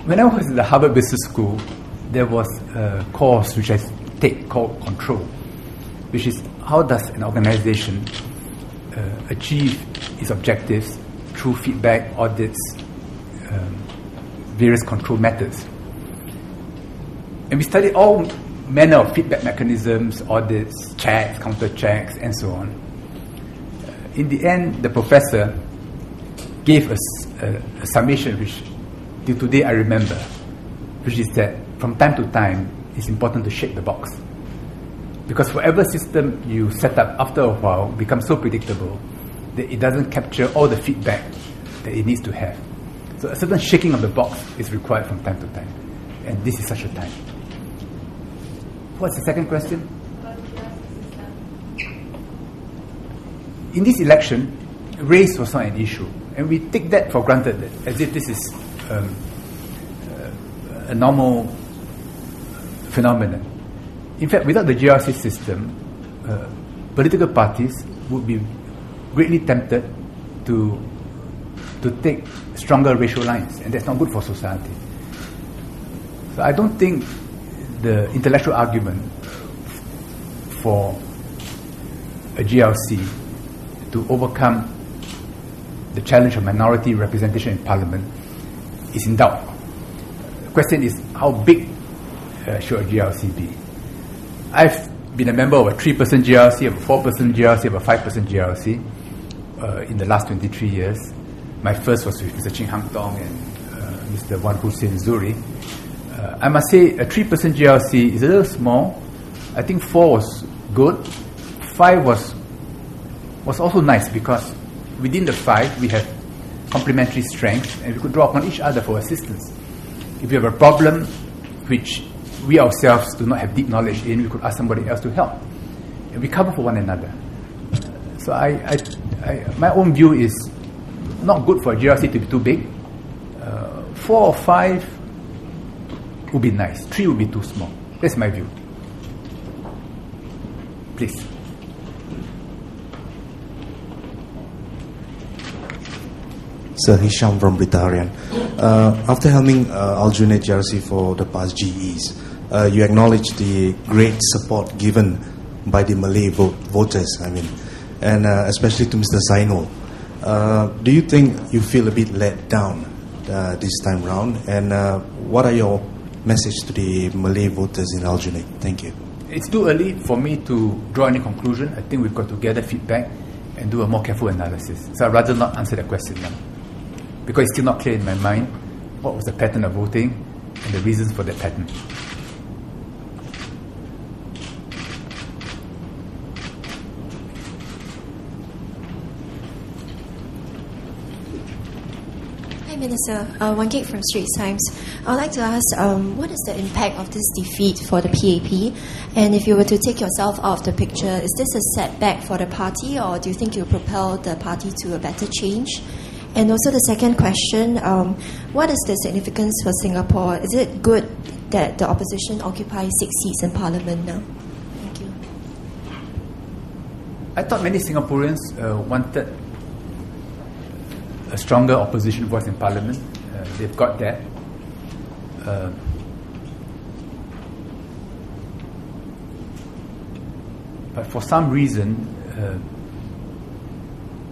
When I was in the Harvard Business School, there was a course which I take called Control, which is how does an organization achieve its objectives through feedback, audits, various control methods. And we studied all manner of feedback mechanisms, audits, checks, counter checks, and so on. In the end, the professor gave us a summation which till today I remember, which is that from time to time it's important to shake the box. Because whatever system you set up after a while becomes so predictable that it doesn't capture all the feedback that it needs to have. So a certain shaking of the box is required from time to time. And this is such a time. What's the second question? In this election, race was not an issue. And we take that for granted, as if this is a normal phenomenon. In fact, without the GRC system, political parties would be greatly tempted to take stronger racial lines, and that's not good for society. So I don't think the intellectual argument for a GRC to overcome the challenge of minority representation in Parliament is in doubt. The question is, how big should a GRC be? I've been a member of a 3-person GRC, of a 4-person GRC, of a 5-person GRC in the last 23 years. My first was with Mr. Ching Hang Tong and Mr. Wan Hussein Zuri. I must say a 3-person GRC is a little small. I think 4 was good. 5 was also nice because within the 5 we have complementary strengths and we could draw upon each other for assistance. If we have a problem which we ourselves do not have deep knowledge in, we could ask somebody else to help. And we cover for one another. So my own view is not good for a GRC to be too big. 4 or 5 would be nice. 3 would be too small. That's my view. Please. Sir Hisham from Britarian. After helming Aljunied GRC for the past GEs, you acknowledge the great support given by the Malay voters, and especially to Mr. Zainul. Do you think you feel a bit let down this time round? And what are your message to the Malay voters in Aljunied? Thank you. It's too early for me to draw any conclusion. I think we've got to gather feedback and do a more careful analysis. So I'd rather not answer the question now, because it's still not clear in my mind what was the pattern of voting and the reasons for that pattern. Hi Minister, Wan Gek from Straits Times. I would like to ask, what is the impact of this defeat for the PAP? And if you were to take yourself out of the picture, is this a setback for the party, or do you think you'll propel the party to a better change? And also the second question, what is the significance for Singapore? Is it good that the opposition occupies 6 seats in Parliament now? Thank you. I thought many Singaporeans wanted a stronger opposition voice in Parliament. They've got that. But for some reason,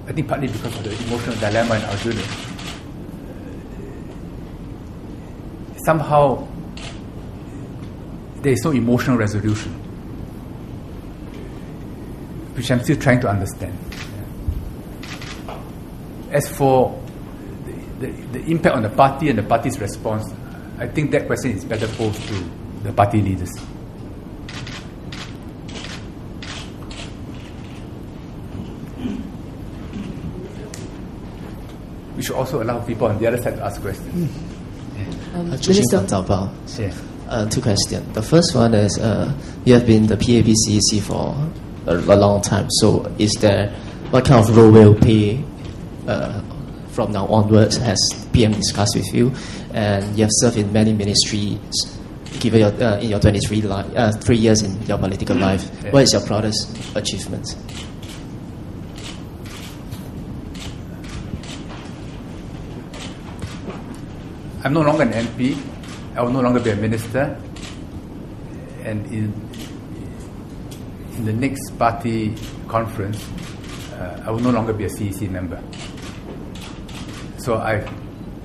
I think partly because of the emotional dilemma in Aljunied, somehow there is no emotional resolution, which I'm still trying to understand. As for the impact on the party and the party's response, I think that question is better posed to the party leaders. We should also allow people on the other side to ask questions. Minister. Two questions. The first one is, you have been the PAPCEC for a long time. So is there, what kind of role will play from now onwards? Has PM discussed with you? And you have served in many ministries given your, in your 3 years in your political life. What is your proudest achievement? I'm no longer an MP. I will no longer be a minister. And in the next party conference, I will no longer be a CEC member. So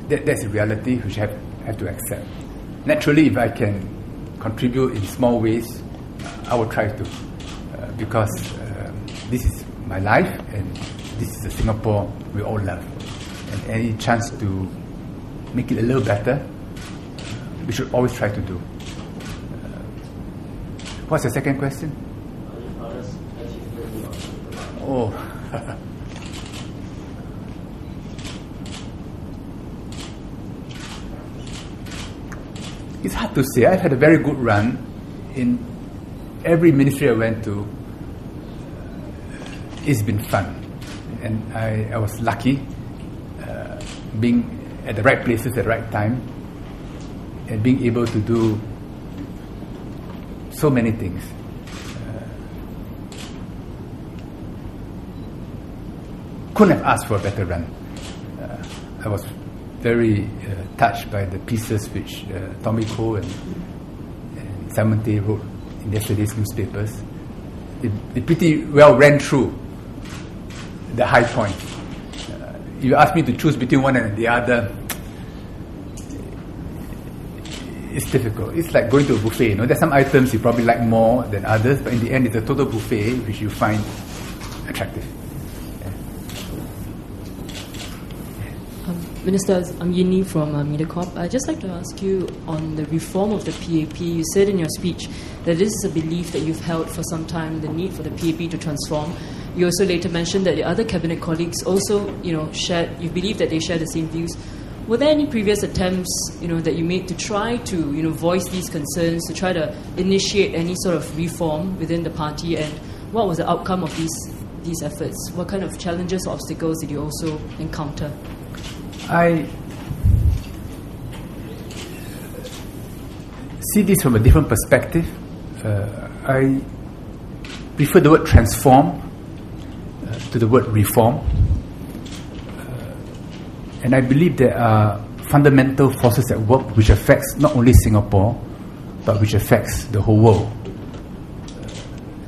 that's a reality which I have to accept. Naturally, if I can contribute in small ways, I will try to, because this is my life and this is the Singapore we all love. And any chance to make it a little better, we should always try to do. What's the second question? Oh. It's hard to say. I've had a very good run in every ministry I went to. It's been fun, and I was lucky being at the right places at the right time and being able to do so many things. Couldn't have asked for a better run. I was very touched by the pieces which Tommy Koh and Simon Tay wrote in yesterday's newspapers. They pretty well ran through the high points. You ask me to choose between one and the other, it's difficult. It's like going to a buffet. There's some items you probably like more than others, but in the end, it's a total buffet which you find attractive. Minister, I'm Yini from MediaCorp. I'd just like to ask you on the reform of the PAP. You said in your speech that this is a belief that you've held for some time, the need for the PAP to transform. You also later mentioned that the other cabinet colleagues also, shared. You believe that they share the same views. Were there any previous attempts, that you made to try to, voice these concerns, to try to initiate any sort of reform within the party? And what was the outcome of these efforts? What kind of challenges or obstacles did you also encounter? I see this from a different perspective. I prefer the word transform to the word reform. And I believe there are fundamental forces at work which affects not only Singapore, but which affects the whole world.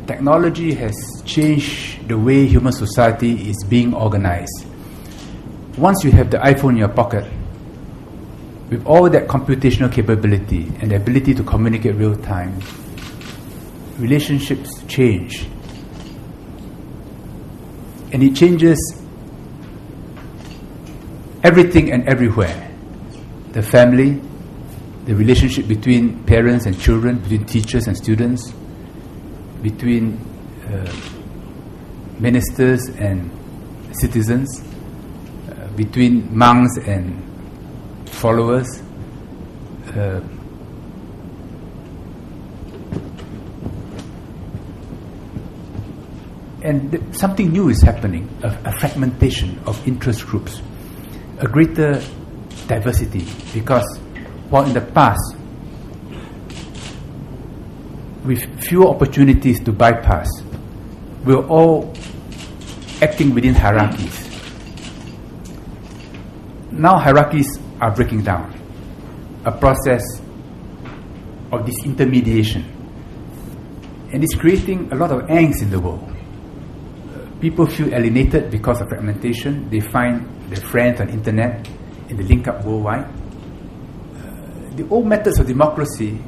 Technology has changed the way human society is being organized. Once you have the iPhone in your pocket, with all that computational capability and the ability to communicate real time, relationships change. And it changes everything and everywhere. The family, the relationship between parents and children, between teachers and students, between ministers and citizens, between monks and followers. And something new is happening, a fragmentation of interest groups, a greater diversity, because while in the past, with fewer opportunities to bypass, we're all acting within hierarchies. Now hierarchies are breaking down, a process of disintermediation, and it's creating a lot of angst in the world. People feel alienated because of fragmentation. They find their friends on the internet and they link up worldwide. The old methods of democracy,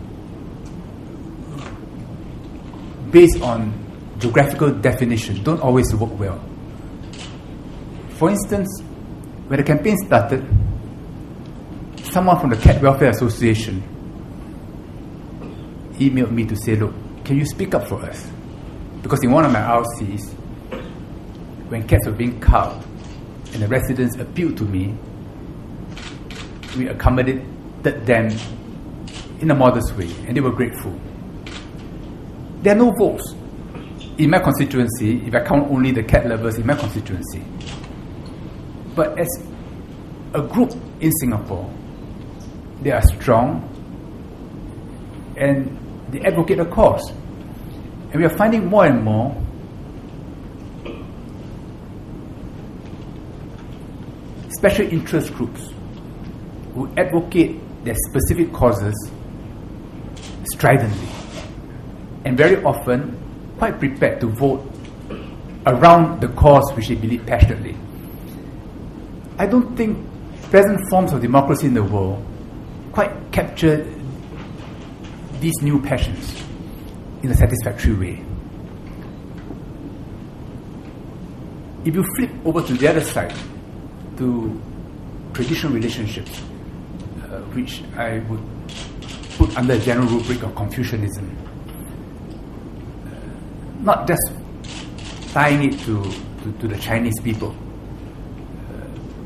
based on geographical definition, don't always work well. For instance, when the campaign started, someone from the Cat Welfare Association emailed me to say, look, can you speak up for us? Because in one of my RCs, when cats were being culled and the residents appealed to me, we accommodated them in a modest way, and they were grateful. There are no votes in my constituency, if I count only the cat lovers in my constituency. But as a group in Singapore, they are strong and they advocate a cause. And we are finding more and more special interest groups who advocate their specific causes stridently, and very often quite prepared to vote around the cause which they believe passionately. I don't think present forms of democracy in the world quite capture these new passions in a satisfactory way. If you flip over to the other side, to traditional relationships, which I would put under the general rubric of Confucianism, not just tying it to the Chinese people.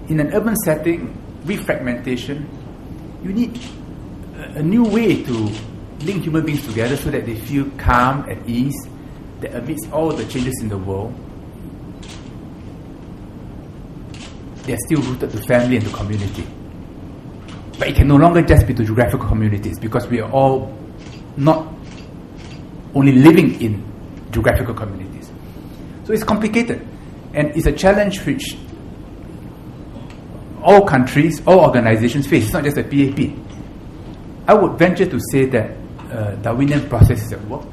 In an urban setting, refragmentation, you need a new way to link human beings together so that they feel calm, at ease, that amidst all the changes in the world, they are still rooted to family and to community. But it can no longer just be to geographical communities, because we are all not only living in geographical communities. So it's complicated, and it's a challenge which all countries, all organizations face. It's not just the PAP. I would venture to say that Darwinian process is at work,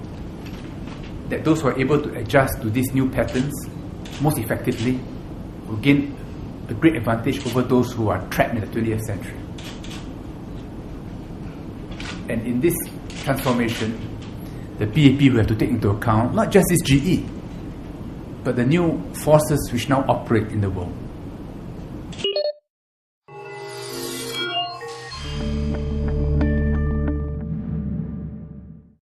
that those who are able to adjust to these new patterns most effectively will gain a great advantage over those who are trapped in the 20th century. And in this transformation, the PAP will have to take into account not just this GE, but the new forces which now operate in the world.